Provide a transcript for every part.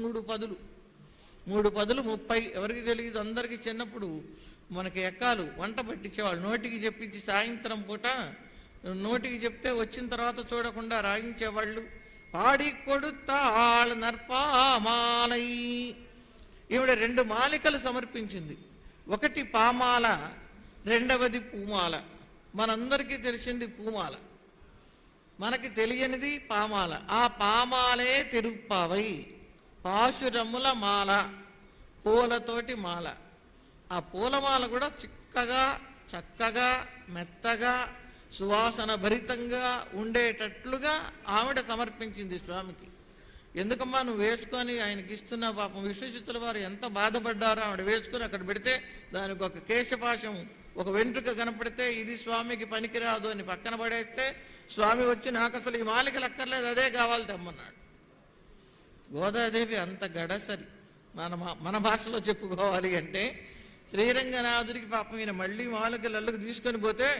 మూడు పదులు 30. ఎవరికి తెలియదు, అందరికీ చిన్నప్పుడు మనకి ఎక్కాలు వంట పట్టించేవాళ్ళు. నోటికి చెప్పించి సాయంత్రం పూట నోటికి చెప్తే వచ్చిన తర్వాత చూడకుండా రాయించేవాళ్ళు. పాడి కొడుతాళ్ నర్పామాలై. ఈవిడ 2 మాలికలు సమర్పించింది. ఒకటి పామాల, రెండవది పూమాల. మనందరికీ తెలిసింది పూమాల, మనకి తెలియనిది పామాల. ఆ పామాలే తిరుప్పావై, పాశురముల మాల, పూలతోటి మాల. ఆ పూలమాల కూడా చక్కగా మెత్తగా సువాసన భరితంగా ఉండేటట్లుగా ఆవిడ సమర్పించింది స్వామికి. ఎందుకమ్మా నువ్వు వేసుకొని ఆయనకి ఇస్తున్న? పాపం విష్ణుచిత్తుల వారు ఎంత బాధపడ్డారో. ఆవిడ వేసుకొని అక్కడ పెడితే దానికి ఒక కేశపాశం, ఒక వెంట్రుక కనపడితే ఇది స్వామికి పనికిరాదు అని పక్కన పడేస్తే స్వామి వచ్చి నాకు అసలు ఈ మాలికలు అక్కర్లేదు, అదే కావాలి తెమ్మన్నాడు. గోదాదేవి అంత గడసరి. మన భాషలో చెప్పుకోవాలి అంటే శ్రీరంగనాథుడికి పాపం ఈయన మళ్ళీ మాలికలు అల్లుకు తీసుకొని పోతే,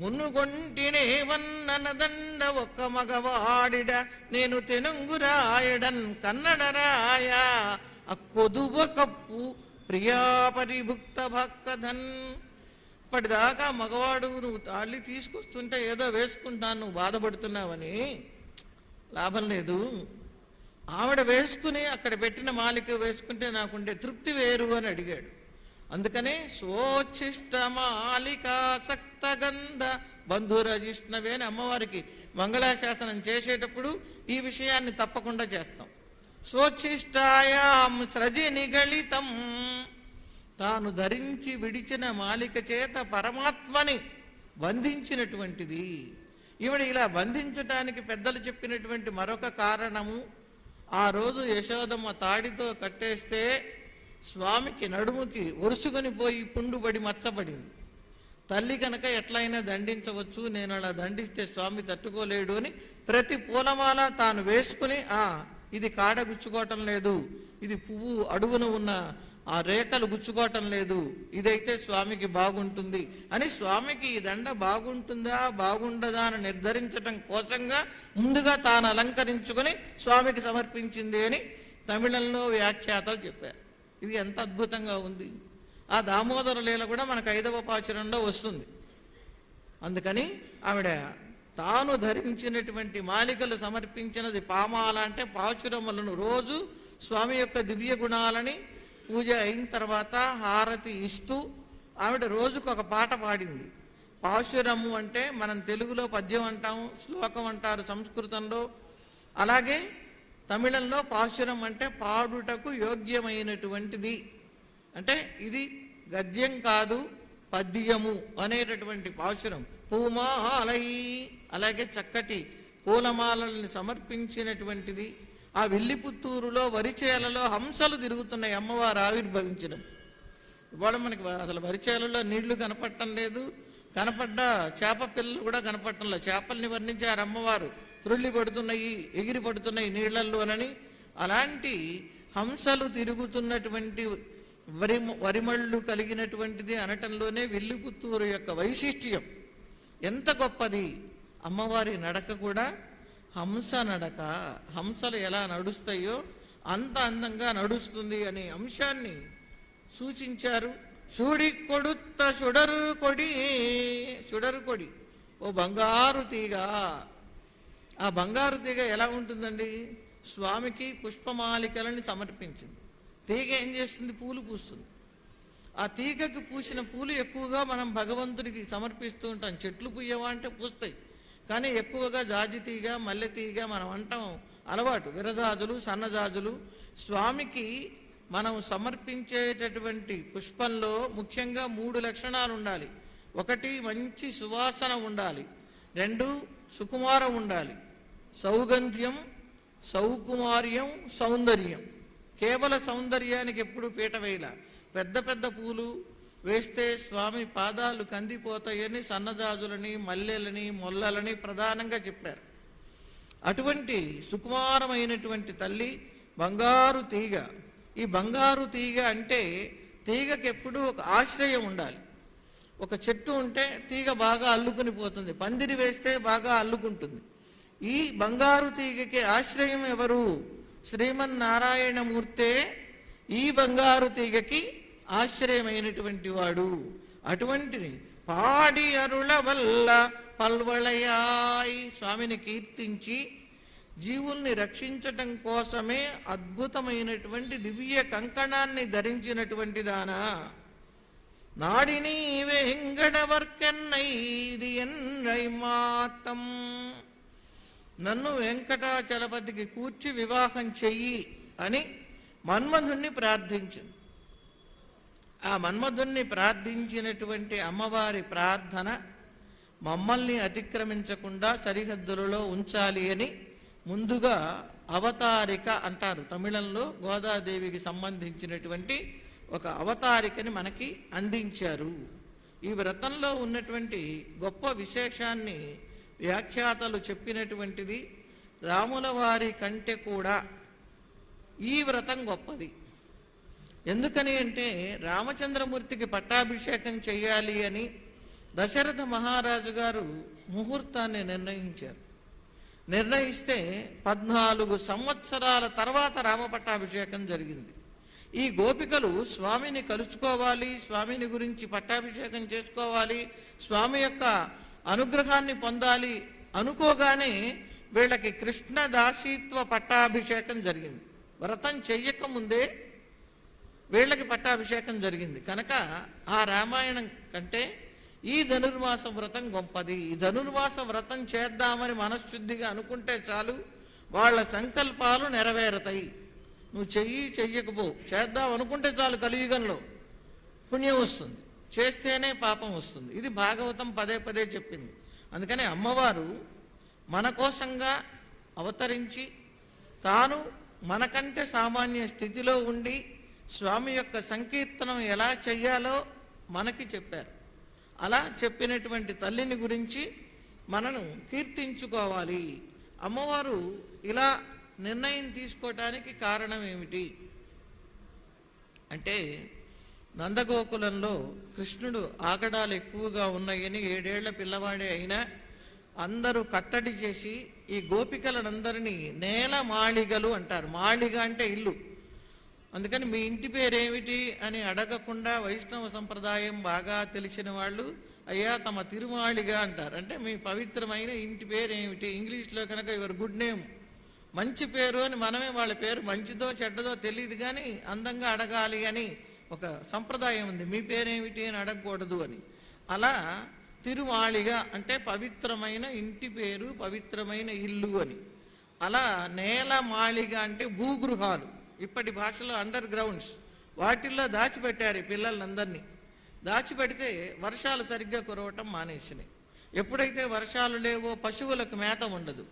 మున్నుగొంటినే వన్ననదండ ఒక్క మగవాడిడ నేను తెనుంగురాయడన్ కన్నడరాయ అక్కొదువ కప్పు ప్రియా పరిభుక్త భక్కధన్. ఇప్పటిదాకా మగవాడు నువ్వు తాళి తీసుకొస్తుంటే ఏదో వేసుకుంటాను, నువ్వు బాధపడుతున్నావని. లాభం లేదు. ఆవిడ వేసుకుని అక్కడ పెట్టిన మాలిక వేసుకుంటే నాకుండే తృప్తి వేరు అని అడిగాడు. అందుకనే సోచిష్ట మాలికాసక్త గంధ బంధురజిష్ణవే అని అమ్మవారికి మంగళాశాసనం చేసేటప్పుడు ఈ విషయాన్ని తప్పకుండా చేస్తాం. స్వోచ్ఛిష్టాయాం సృజి నిగళితం. తాను ధరించి విడిచిన మాలిక చేత పరమాత్మని బంధించినటువంటిది. ఈవిడ ఇలా బంధించటానికి పెద్దలు చెప్పినటువంటి మరొక కారణము, ఆ రోజు యశోదమ్మ తాడితో కట్టేస్తే స్వామికి నడుముకి ఒరుసుకొని పోయి పుండుబడి మచ్చబడింది. తల్లి కనుక ఎట్లయినా దండించవచ్చు, నేను అలా దండిస్తే స్వామి తట్టుకోలేడు అని ప్రతి పూలమాల తాను వేసుకుని, ఇది కాడ గుచ్చుకోవటం లేదు, ఇది పువ్వు అడుగున ఉన్న ఆ రేఖలు గుచ్చుకోవటం లేదు, ఇదైతే స్వామికి బాగుంటుంది అని స్వామికి ఈ దండ బాగుంటుందా బాగుండదా అని నిర్ధారించటం కోసంగా ముందుగా తాను అలంకరించుకొని స్వామికి సమర్పించింది అని తమిళంలో వ్యాఖ్యాతలు చెప్పారు. ఇది ఎంత అద్భుతంగా ఉంది. ఆ దామోదర లీల కూడా మనకు 5వ పాచురంలో వస్తుంది. అందుకని ఆవిడ తాను ధరించినటువంటి మాలికలు సమర్పించినది పామాల అంటే పాచురములను రోజు స్వామి యొక్క దివ్య గుణాలని పూజ అయిన తర్వాత హారతి ఇస్తూ ఆవిడ రోజుకు ఒక పాట పాడింది. పాశురము అంటే మనం తెలుగులో పద్యం అంటాము, శ్లోకం అంటారు సంస్కృతంలో. అలాగే తమిళంలో పాశురం అంటే పాడుటకు యోగ్యమైనటువంటిది, అంటే ఇది గద్యం కాదు పద్యము అనేటటువంటి పాశురం. పూమాలై, అలాగే చక్కటి పూలమాలని సమర్పించినటువంటిది. ఆ విల్లిపుత్తూరులో వరిచేలలో హంసలు తిరుగుతున్నాయి అమ్మవారు ఆవిర్భవించడం. ఇవాళ మనకి అసలు వరిచేలలో నీళ్లు కనపడటం లేదు, కనపడ్డ చేప పిల్లలు కూడా కనపడటం లేదు. చేపల్ని వర్ణించారు అమ్మవారు, త్రుళ్ళి పడుతున్నాయి, ఎగిరి పడుతున్నాయి నీళ్లల్లోనని. అలాంటి హంసలు తిరుగుతున్నటువంటి వరిమళ్ళు కలిగినటువంటిది అనటంలోనే విల్లిపుత్తూరు యొక్క వైశిష్ట్యం ఎంత గొప్పది. అమ్మవారి నడక కూడా హంస నడక. హంసలు ఎలా నడుస్తాయో అంత అందంగా నడుస్తుంది అనే అంశాన్ని సూచించారు. చూడి కొడుత్త చుడరు కొడి ఓ బంగారు తీగ. ఆ బంగారు తీగ ఎలా ఉంటుందండి? స్వామికి పుష్పమాలికలని సమర్పించింది. తీగ ఏం చేస్తుంది? పూలు పూస్తుంది. ఆ తీగకు పూసిన పూలు ఎక్కువగా మనం భగవంతుడికి సమర్పిస్తూ ఉంటాం. చెట్లు పూయవా అంటే పూస్తాయి, కానీ ఎక్కువగా జాజి తీగ, మల్లె తీగ మనం అంటాం అలవాటు. విరజాజులు, సన్నజాజులు. స్వామికి మనం సమర్పించేటటువంటి పుష్పంలో ముఖ్యంగా 3 లక్షణాలు ఉండాలి. 1 మంచి సువాసన ఉండాలి, 2 సుకుమారం ఉండాలి, సౌగంధ్యం, సౌకుమార్యం, సౌందర్యం. కేవల సౌందర్యానికి ఎప్పుడు పీట వేయాల. పెద్ద పెద్ద పూలు వేస్తే స్వామి పాదాలు కందిపోతాయని సన్నజాజులని, మల్లెలని, మొల్లలని ప్రధానంగా చెప్పారు. అటువంటి సుకుమారమైనటువంటి తల్లి బంగారు తీగ. ఈ బంగారు తీగ అంటే తీగకి ఎప్పుడూ ఒక ఆశ్రయం ఉండాలి. ఒక చెట్టు ఉంటే తీగ బాగా అల్లుకుని పోతుంది, పందిరి వేస్తే బాగా అల్లుకుంటుంది. ఈ బంగారు తీగకి ఆశ్రయం ఎవరు? శ్రీమన్నారాయణమూర్తే ఈ బంగారు తీగకి ఆశ్రయమైనటువంటి వాడు. అటువంటిది పాడి అరుళ వల్ల పల్వళయాయి స్వామిని కీర్తించి జీవుల్ని రక్షించటం కోసమే అద్భుతమైనటువంటి దివ్య కంకణాన్ని ధరించినటువంటి దానా నాడిని వెంకటవర్కన్నైది ఎన్రై మాతం. నన్ను వెంకటాచలపతికి కూర్చి వివాహం చెయ్యి అని మన్మధుణ్ణి ప్రార్థించింది. ఆ మన్మధుణ్ణి ప్రార్థించినటువంటి అమ్మవారి ప్రార్థన మమ్మల్ని అతిక్రమించకుండా సరిహద్దులలో ఉంచాలి అని ముందుగా అవతారిక అంటారు. తమిళంలో గోదాదేవికి సంబంధించినటువంటి ఒక అవతారికని మనకి అందించారు. ఈ వ్రతంలో ఉన్నటువంటి గొప్ప విశేషాన్ని వ్యాఖ్యాతలు చెప్పినటువంటిది, రాముల వారి కంటే కూడా ఈ వ్రతం గొప్పది. ఎందుకని అంటే రామచంద్రమూర్తికి పట్టాభిషేకం చెయ్యాలి అని దశరథ మహారాజు గారు ముహూర్తాన్ని నిర్ణయించారు. నిర్ణయిస్తే 14 సంవత్సరాల తర్వాత రామ పట్టాభిషేకం జరిగింది. ఈ గోపికలు స్వామిని కలుసుకోవాలి, స్వామిని గురించి పట్టాభిషేకం చేసుకోవాలి, స్వామి యొక్క అనుగ్రహాన్ని పొందాలి అనుకోగానే వీళ్ళకి కృష్ణ దాసీత్వ పట్టాభిషేకం జరిగింది. వ్రతం చెయ్యకముందే వీళ్ళకి పట్టాభిషేకం జరిగింది. కనుక ఆ రామాయణం కంటే ఈ ధనుర్మాస వ్రతం గొప్పది. ఈ ధనుర్మాస వ్రతం చేద్దామని మనశ్శుద్ధిగా అనుకుంటే చాలు, వాళ్ళ సంకల్పాలు నెరవేరుతాయి. నువ్వు చెయ్యకపో, చేద్దాం అనుకుంటే చాలు, కలియుగంలో పుణ్యం వస్తుంది, చేస్తేనే పాపం వస్తుంది. ఇది భాగవతం పదే పదే చెప్పింది. అందుకని అమ్మవారు మన కోసంగా అవతరించి తాను మనకంటే సామాన్య స్థితిలో ఉండి స్వామి యొక్క సంకీర్తనం ఎలా చెయ్యాలో మనకి చెప్పారు. అలా చెప్పినటువంటి తల్లిని గురించి మనను కీర్తించుకోవాలి. అమ్మవారు ఇలా నిర్ణయం తీసుకోవటానికి కారణం ఏమిటి అంటే, నందగోకులంలో కృష్ణుడు ఆగడాలు ఎక్కువగా ఉన్నాయని 7 ఏళ్ల పిల్లవాడే అయినా అందరూ కట్టడి చేసి ఈ గోపికలనందరినీ నేల మాళిగలు అంటారు. మాళిగ అంటే ఇల్లు. అందుకని మీ ఇంటి పేరేమిటి అని అడగకుండా వైష్ణవ సంప్రదాయం బాగా తెలిసిన వాళ్ళు అయ్యా తమ తిరుమాళిగా అంటారు. అంటే మీ పవిత్రమైన ఇంటి పేరు ఏమిటి, ఇంగ్లీష్లో కనుక యువర్ గుడ్ నేమ్, మంచి పేరు అని మనమే వాళ్ళ పేరు మంచిదో చెడ్డదో తెలియదు కానీ అందంగా అడగాలి అని ఒక సంప్రదాయం ఉంది. మీ పేరేమిటి అని అడగకూడదు అని. అలా తిరుమాళిగా అంటే పవిత్రమైన ఇంటి పేరు, పవిత్రమైన ఇల్లు అని. అలా నేల మాళిగ అంటే భూగృహాలు, ఇప్పటి భాషలో అండర్ గ్రౌండ్స్, వాటిల్లో దాచిపెట్టారు ఈ పిల్లలందరినీ. దాచిపెడితే వర్షాలు సరిగ్గా కురవటం మానేసినాయి. ఎప్పుడైతే వర్షాలు లేవో పశువులకు మేత ఉండదు.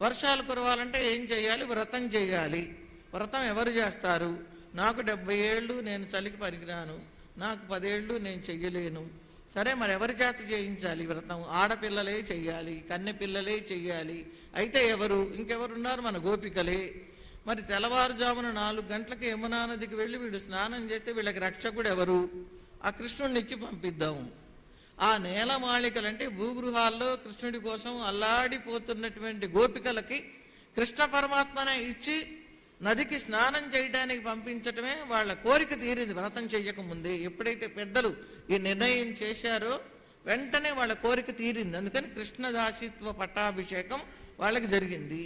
వర్షాలు కురవాలంటే ఏం చేయాలి? వ్రతం చేయాలి. వ్రతం ఎవరు చేస్తారు? నాకు 70 ఏళ్ళు, నేను చలికి పనికిరాను, నాకు 10 ఏళ్ళు, నేను చెయ్యలేను. సరే, మరి ఎవరి చేత చేయించాలి వ్రతం? ఆడపిల్లలే చెయ్యాలి, కన్నె పిల్లలే చెయ్యాలి. అయితే ఎవరు? ఇంకెవరున్నారు? మన గోపికలే. మరి తెల్లవారుజామున 4 గంటలకు యమునా నదికి వెళ్ళి వీడు స్నానం చేస్తే వీళ్ళకి రక్షకుడు ఎవరు? ఆ కృష్ణుడిని ఇచ్చి పంపిద్దాం. ఆ నేలమాళికలంటే భూగృహాల్లో కృష్ణుడి కోసం అల్లాడిపోతున్నటువంటి గోపికలకి కృష్ణ పరమాత్మనే ఇచ్చి నదికి స్నానం చేయడానికి పంపించటమే వాళ్ళ కోరిక తీరింది వ్రతం చెయ్యకముందే. ఎప్పుడైతే పెద్దలు ఈ నిర్ణయం చేశారో వెంటనే వాళ్ళ కోరిక తీరింది. అందుకని కృష్ణదాసిత్వ పట్టాభిషేకం వాళ్ళకి జరిగింది.